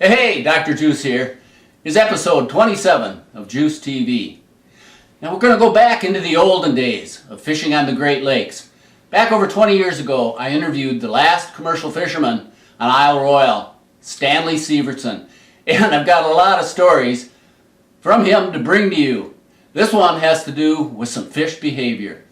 Hey, Dr. Juice here. It's episode 27 of Juice TV. Now we're going to go back into the olden days of fishing on the Great Lakes. Back over 20 years ago, I interviewed the last commercial fisherman on Isle Royale, Stanley Sievertson. And I've got a lot of stories from him to bring to you. This one has to do with some fish behavior.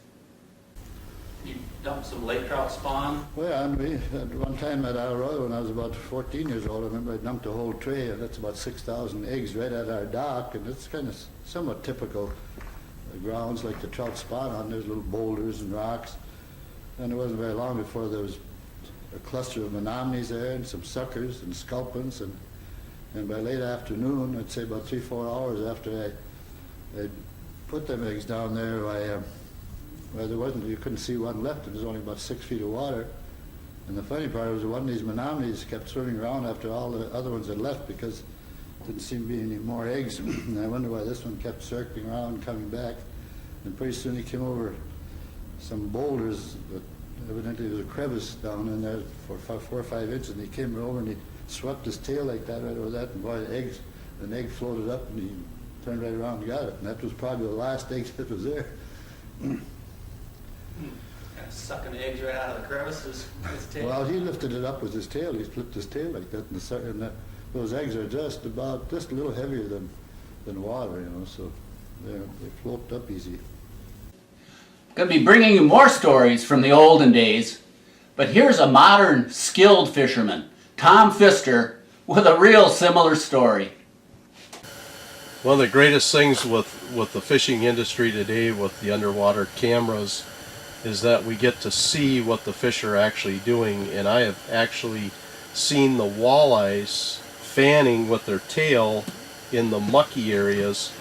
You dumped some lake trout spawn? Well, at one time at Isle Royale, when I was about 14 years old, I remember I dumped a whole tray, and that's about 6,000 eggs right at our dock, and it's kind of somewhat typical grounds like the trout spawn on. There's little boulders and rocks, and it wasn't very long before there was a cluster of anemones there and some suckers and sculpins, and by late afternoon, I'd say about 3-4 hours after I put them eggs down there, you couldn't see one left. It was only about 6 feet of water. And the funny part was one of these anemones kept swimming around after all the other ones had left because there didn't seem to be any more eggs. And I wonder why this one kept circling around and coming back. And pretty soon he came over some boulders, but evidently there was a crevice down in there for 4 or 5 inches, and he came over and he swept his tail like that right over that, and boy, an egg floated up, and he turned right around and got it. And that was probably the last egg that was there. Kind of sucking the eggs right out of the crevices with his tail. Well, he lifted it up with his tail. He flipped his tail like that, and those eggs are just a little heavier than water, so they float up easy. Going to be bringing you more stories from the olden days, but here's a modern, skilled fisherman, Tom Pfister, with a real similar story. One of the greatest things with the fishing industry today with the underwater cameras is that we get to see what the fish are actually doing, and I have actually seen the walleyes fanning with their tail in the mucky areas,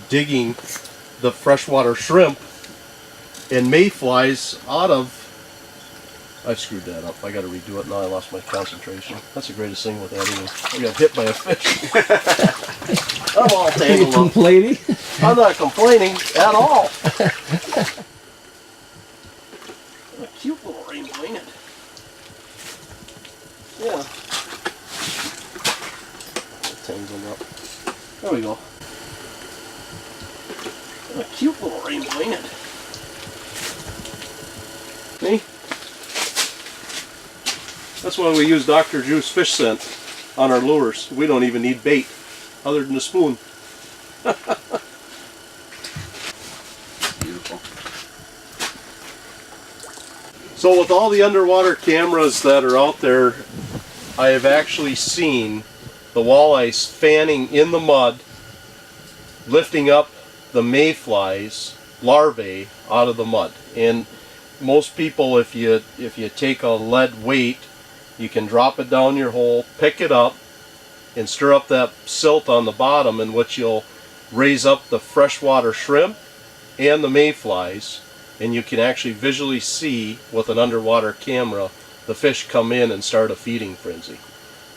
digging the freshwater shrimp and mayflies out of. I screwed that up. I got to redo it now. I lost my concentration. That's the greatest thing with editing. I got hit by a fish. I'm all tangled up. Are you complaining? I'm not complaining at all. A cute little rainbow, ain't it? Yeah. Tangled up. There we go. A cute little rainbow, ain't it? See? That's why we use Dr. Juice fish scent on our lures. We don't even need bait other than a spoon. Beautiful. So with all the underwater cameras that are out there, I have actually seen the walleyes fanning in the mud, lifting up the mayflies larvae out of the mud. And most people, if you take a lead weight, you can drop it down your hole, pick it up, and stir up that silt on the bottom, in which you'll raise up the freshwater shrimp and the mayflies, and you can actually visually see with an underwater camera the fish come in and start a feeding frenzy.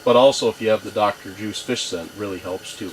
But also, if you have the Dr. Juice fish scent, really helps too.